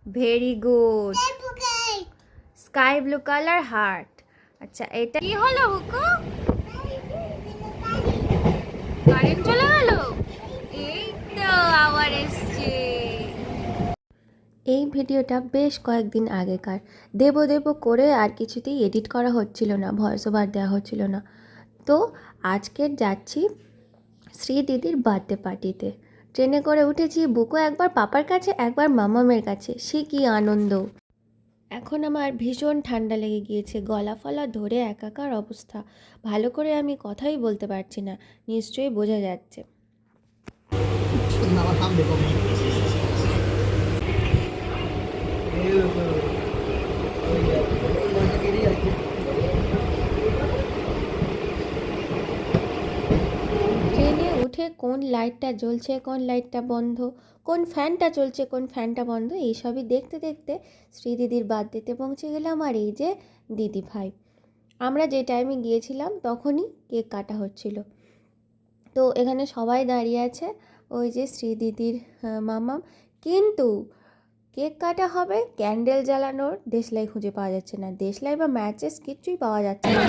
Very good. Sky blue colour heart. আচ্ছা এটা কি হলো হুকু? কারেন্ট চলে গেল। এই তো আবার এসছে। এই ভিডিওটা বেশ কয়েকদিন আগেকার। দেবো দেবো করে আর কিছুতেই এডিট করা হচ্ছিল না, ভয়েস ওভার দেওয়া হচ্ছিল না। তো আজকের যাচ্ছি শ্রী দিদির বার্থডে পার্টিতে। ট্রেনে করে উঠেছি, বুকু একবার পাপার কাছে একবার মামামের কাছে, সে কি আনন্দ। এখন আমার ভীষণ ঠান্ডা লেগে গিয়েছে, গলা ফলা ধরে একাকার অবস্থা, ভালো করে আমি কথাই বলতে পারছি না, নিশ্চয়ই বোঝা যাচ্ছে। ট্রেনে উঠে কোন লাইটটা জ্বলছে কোন লাইটটা বন্ধ, কোন ফ্যানটা চলছে কোন ফ্যানটা বন্ধ, এইসবই দেখতে দেখতে শ্রীদিদির বার্থডেতে পৌঁছে গেলাম। আর এই যে দিদি ভাই, আমরা যে টাইমে গিয়েছিলাম তখনই কেক কাটা হচ্ছিল। তো এখানে সবাই দাঁড়িয়ে আছে, ওই যে শ্রীদিদির মামাম। কিন্তু কেক কাটা হবে, ক্যান্ডেল জ্বালানোর দেশলাই খুঁজে পাওয়া যাচ্ছে না, দেশলাই বা ম্যাচেস কিচ্ছুই পাওয়া যাচ্ছে না।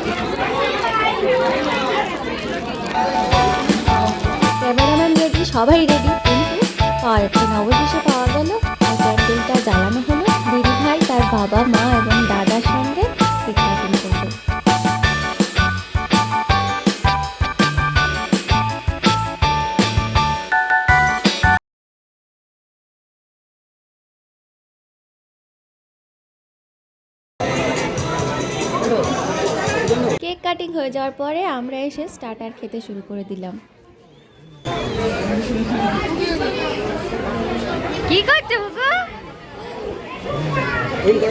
ক্যামেরাম্যান রেডি, সবাই রেডি, কিন্তু পাওয়া যাচ্ছে না। অবশেষে পাওয়া গেল আর ক্যান্ডেলটা জ্বালানো হলো। দিদি ভাই তার বাবা মা এবং দাদার সঙ্গে কেক কাটিং করলো। কেক কাটিং হয়ে যাওয়ার পরে আমরা এসে স্টার্টার খেতে শুরু করে দিলাম। কি করছো বুকু?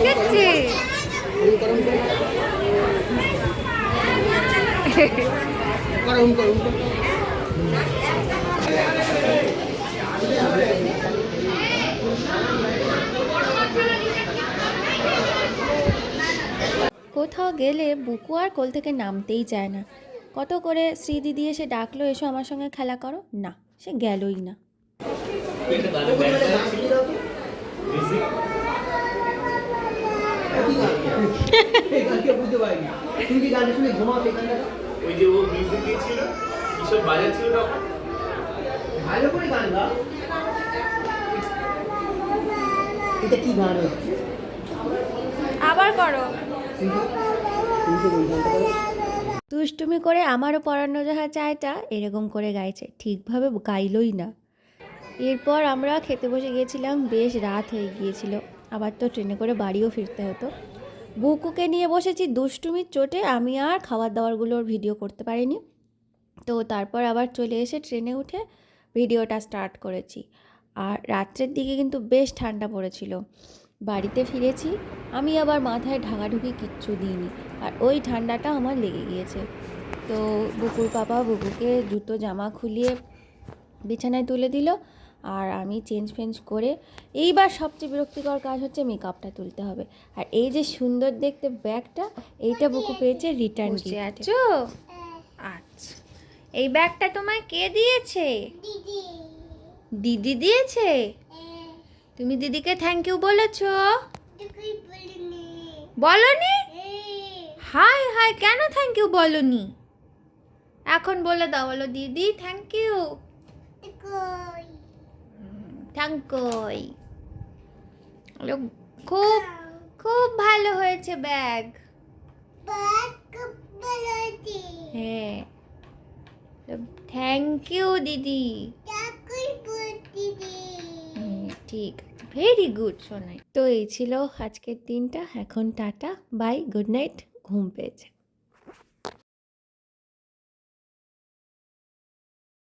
দেখছি কোথাও গেলে বুকু আর কোল থেকে নামতেই চায় না। কত করে শ্রীদিদি এসে ডাকলো এসো আমার সঙ্গে খেলা করো, না সে গেলই না। আবার করো। দুষ্টুমি করে আমারও পড়ানো যাহা চায়টা এরকম করে গাইছে, ঠিকভাবে গাইলই না। এরপর আমরা খেতে বসে গিয়েছিলাম, বেশ রাত হয়ে গিয়েছিল, আবার তো ট্রেনে করে বাড়িও ফিরতে হতো। বুকুকে নিয়ে বসেছি, দুষ্টুমির চোটে আমি আর খাবার দাবারগুলোর ভিডিও করতে পারিনি। তো তারপর আবার চলে এসে ট্রেনে উঠে ভিডিওটা স্টার্ট করেছি। আর রাত্রের দিকে কিন্তু বেশ ঠান্ডা পড়েছিল। বাড়িতে ফিরেছি, আমি আবার মাথায় ঢাকাঢুকি কিচ্ছু দিইনি, আর ওই ঠান্ডাটা আমার লেগে গিয়েছে। তো বুকুর পাপা বুকুকে জুতো জামা খুলিয়ে বিছানায় তুলে দিল, আর আমি চেঞ্জ ফেঞ্জ করে এইবার সবচেয়ে বিরক্তিকর কাজ হচ্ছে মেকআপটা তুলতে হবে। আর এই যে সুন্দর দেখতে ব্যাগটা, এইটা বুকু পেয়েছে রিটার্ন গিফট। আচ্ছা, এই ব্যাগটা তোমায় কে দিয়েছে? দিদি দিয়েছে। তুমি দিদিকে থ্যাংক ইউ বলেছো? বলনি? হাই হাই, কেন থ্যাংক ইউ বলনি? এখন বলে দাও, বলো দিদি থ্যাংক ইউ। Thank you. খুব খুব ভালো হয়েছে ব্যাগ। হ্যাঁ, থ্যাংক ইউ দিদি। ঠিক আছে, ভেরি গুড সোনাই। তো এই ছিল আজকের দিনটা, এখন টাটা বাই, গুড নাইট, ঘুম পেয়েছে।